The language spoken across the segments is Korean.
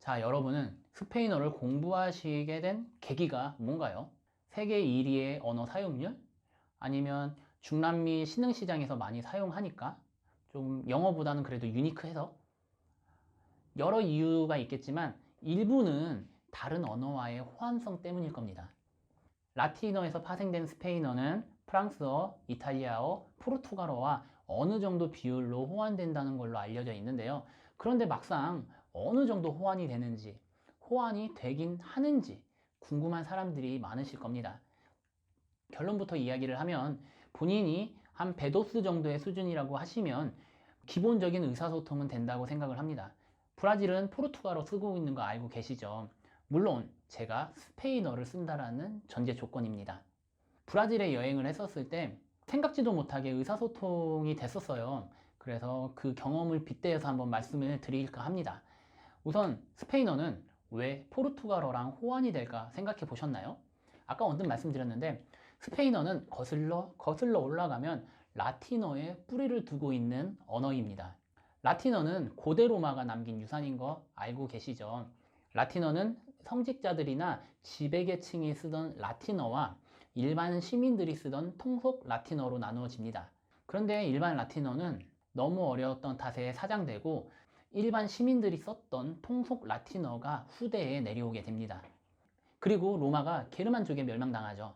자, 여러분은 스페인어를 공부하시게 된 계기가 뭔가요? 세계 1위의 언어 사용률? 아니면 중남미 신흥시장에서 많이 사용하니까? 좀 영어보다는 그래도 유니크해서? 여러 이유가 있겠지만 일부는 다른 언어와의 호환성 때문일 겁니다. 라틴어에서 파생된 스페인어는 프랑스어, 이탈리아어, 포르투갈어와 어느 정도 비율로 호환된다는 걸로 알려져 있는데요. 그런데 막상 어느 정도 호환이 되는지, 호환이 되긴 하는지 궁금한 사람들이 많으실 겁니다. 결론부터 이야기를 하면 본인이 한 베도스 정도의 수준이라고 하시면 기본적인 의사소통은 된다고 생각을 합니다. 브라질은 포르투갈어 쓰고 있는 거 알고 계시죠? 물론 제가 스페인어를 쓴다라는 전제 조건입니다. 브라질에 여행을 했었을 때 생각지도 못하게 의사소통이 됐었어요. 그래서 그 경험을 빗대어서 한번 말씀을 드릴까 합니다. 우선 스페인어는 왜 포르투갈어랑 호환이 될까 생각해 보셨나요? 아까 언뜻 말씀드렸는데 스페인어는 거슬러 올라가면 라틴어에 뿌리를 두고 있는 언어입니다. 라틴어는 고대 로마가 남긴 유산인 거 알고 계시죠? 라틴어는 성직자들이나 지배계층이 쓰던 라틴어와 일반 시민들이 쓰던 통속 라틴어로 나누어집니다. 그런데 일반 라틴어는 너무 어려웠던 탓에 사장되고 일반 시민들이 썼던 통속 라틴어가 후대에 내려오게 됩니다. 그리고 로마가 게르만족에 멸망당하죠.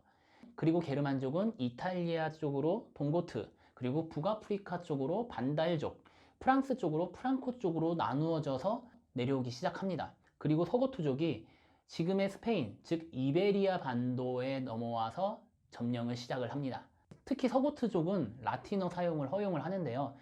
그리고 게르만족은 이탈리아 쪽으로 동고트, 그리고 북아프리카 쪽으로 반달족, 프랑스 쪽으로 프랑코 쪽으로 나누어져서 내려오기 시작합니다. 그리고 서고투족이 지금의 스페인, 즉 이베리아 반도에 넘어와서 점령을 시작을 합니다. 특히 서고트족은 라틴어 사용을 허용을 하는데요.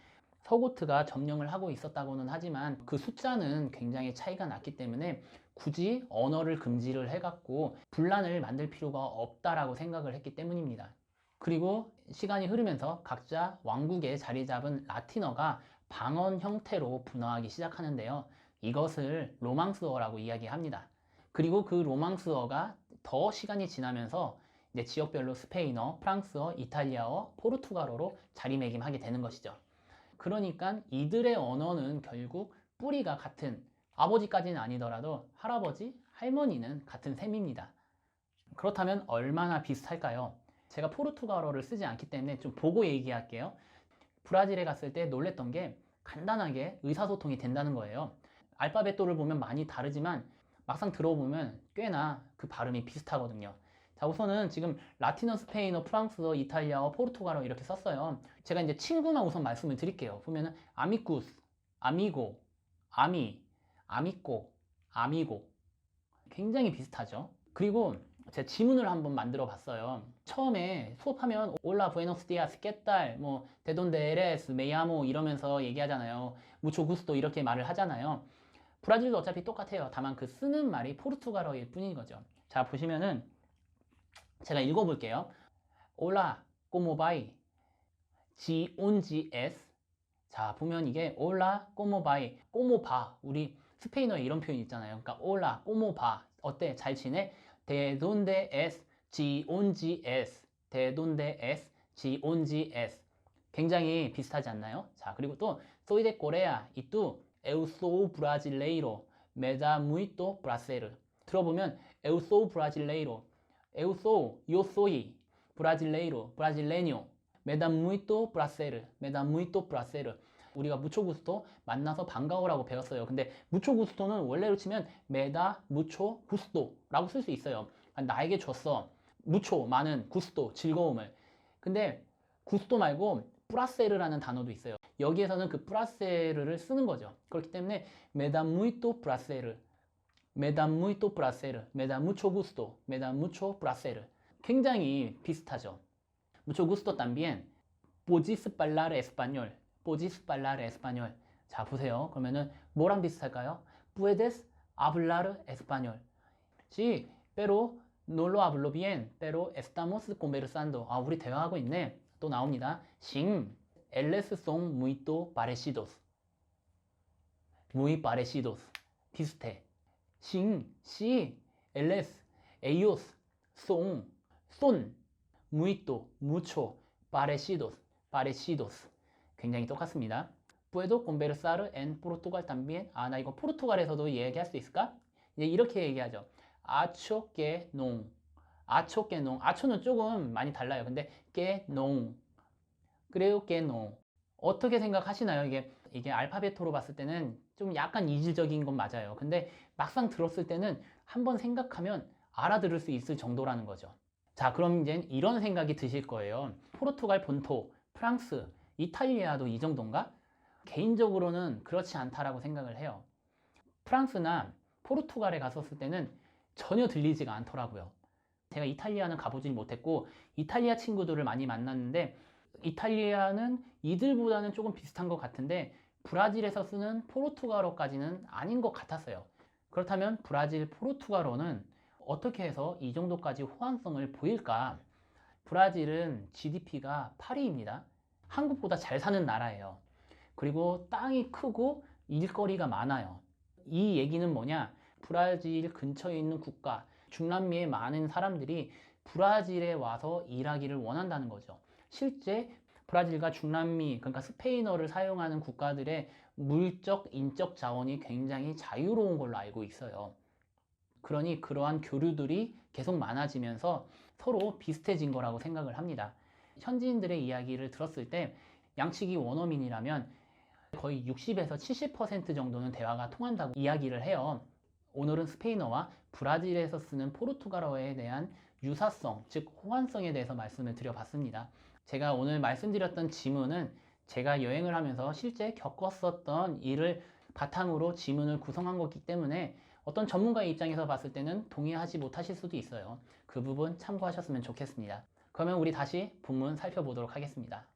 서고트가 점령을 하고 있었다고는 하지만 그 숫자는 굉장히 차이가 났기 때문에 굳이 언어를 금지를 해갖고 분란을 만들 필요가 없다라고 생각을 했기 때문입니다. 그리고 시간이 흐르면서 각자 왕국에 자리 잡은 라틴어가 방언 형태로 분화하기 시작하는데요. 이것을 로망스어라고 이야기합니다. 그리고 그 로망스어가 더 시간이 지나면서 이제 지역별로 스페인어, 프랑스어, 이탈리아어, 포르투갈어로 자리매김하게 되는 것이죠. 그러니까 이들의 언어는 결국 뿌리가 같은, 아버지까지는 아니더라도 할아버지, 할머니는 같은 셈입니다. 그렇다면 얼마나 비슷할까요? 제가 포르투갈어를 쓰지 않기 때문에 좀 보고 얘기할게요. 브라질에 갔을 때 놀랬던 게 간단하게 의사소통이 된다는 거예요. 알파벳도를 보면 많이 다르지만 막상 들어보면 꽤나 그 발음이 비슷하거든요. 자, 우선은 지금 라틴어, 스페인어, 프랑스어, 이탈리아어, 포르투갈어 이렇게 썼어요. 제가 이제 친구만 우선 말씀을 드릴게요. 보면은 아미쿠스, 아미고, 아미, 아미꼬, 아미고 굉장히 비슷하죠. 그리고 제가 지문을 한번 만들어 봤어요. 처음에 수업하면 올라 부에노스 디아스 깨딸 뭐 데돈데 에레스 메야모 이러면서 얘기하잖아요. 무초 구스토 이렇게 말을 하잖아요. 브라질도 어차피 똑같아요. 다만 그 쓰는 말이 포르투갈어일 뿐인 거죠. 자, 보시면은 제가 읽어볼게요. 올라 꼬모바이 지 온지 에스. 자, 보면 이게 올라 꼬모바이 꼬모바. 우리 스페인어에 이런 표현 있잖아요. 그러니까 올라 꼬모바 어때? 잘 지내? De donde es? 지 온지 에스. De donde es? 지 온지 에스. 굉장히 비슷하지 않나요? 자, 그리고 또 soy de Corea y tú eu sou brasileiro. Me da muito prazer. 들어보면 eu sou brasileiro. Eu sou, yo soy brasileiro, brasileño. Me da muito prazer. Me da muito prazer. 우리가 무초 구스토 만나서 반가워라고 배웠어요. 근데 무초 구스토는 원래로 치면 메다 무초 구스토라고 쓸 수 있어요. 나에게 줬어. 무초 많은 구스토 즐거움을. 근데 구스토 말고 프라세르라는 단어도 있어요. 여기에서는 그 프라세르를 쓰는 거죠. 그렇기 때문에 me da muito prazer. Me da muito prazer. Me da mucho gusto. Me da mucho prazer. 굉장히 비슷하죠. Mucho gusto también. Podis hablar español. Podis hablar español. 자, 보세요. 그러면은 뭐랑 비슷할까요? Puedes hablar español. Sí, pero no lo hablo bien. Pero estamos conversando. 아, 우리 대화하고 있네. 또 나옵니다. Sí, ellos son muy parecidos. Muy parecidos. 비슷해. Sí, sí, ellos son muy, mucho parecidos. parecidos. 굉장히 똑같습니다. puedo conversar en Portugal también. 아, 나 이거 포르투갈에서도 얘기할 수 있을까? 이제 이렇게 얘기하죠. acho que no. acho que no. acho는 조금 많이 달라요. 근데 que no. creo que no. 어떻게 생각하시나요? 이게 알파벳으로 봤을 때는 좀 약간 이질적인 건 맞아요. 근데 막상 들었을 때는 한번 생각하면 알아들을 수 있을 정도라는 거죠. 자, 그럼 이제 이런 생각이 드실 거예요. 포르투갈 본토, 프랑스, 이탈리아도 이 정도인가? 개인적으로는 그렇지 않다라고 생각을 해요. 프랑스나 포르투갈에 갔었을 때는 전혀 들리지가 않더라고요. 제가 이탈리아는 가보진 못했고 이탈리아 친구들을 많이 만났는데 이탈리아는 이들보다는 조금 비슷한 것 같은데 브라질에서 쓰는 포르투갈어까지는 아닌 것 같았어요. 그렇다면 브라질 포르투갈어는 어떻게 해서 이 정도까지 호환성을 보일까? 브라질은 GDP가 8위입니다. 한국보다 잘 사는 나라예요. 그리고 땅이 크고 일거리가 많아요. 이 얘기는 뭐냐? 브라질 근처에 있는 국가, 중남미의 많은 사람들이 브라질에 와서 일하기를 원한다는 거죠. 실제 브라질과 중남미, 그러니까 스페인어를 사용하는 국가들의 물적, 인적 자원이 굉장히 자유로운 걸로 알고 있어요. 그러니 그러한 교류들이 계속 많아지면서 서로 비슷해진 거라고 생각을 합니다. 현지인들의 이야기를 들었을 때 양측이 원어민이라면 거의 60에서 70% 정도는 대화가 통한다고 이야기를 해요. 오늘은 스페인어와 브라질에서 쓰는 포르투갈어에 대한 유사성, 즉 호환성에 대해서 말씀을 드려봤습니다. 제가 오늘 말씀드렸던 지문은 제가 여행을 하면서 실제 겪었었던 일을 바탕으로 지문을 구성한 거기 때문에 어떤 전문가의 입장에서 봤을 때는 동의하지 못하실 수도 있어요. 그 부분 참고하셨으면 좋겠습니다. 그러면 우리 다시 본문 살펴보도록 하겠습니다.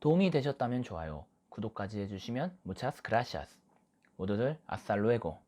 도움이 되셨다면 좋아요, 구독까지 해주시면 muchas gracias. 모두들 hasta luego.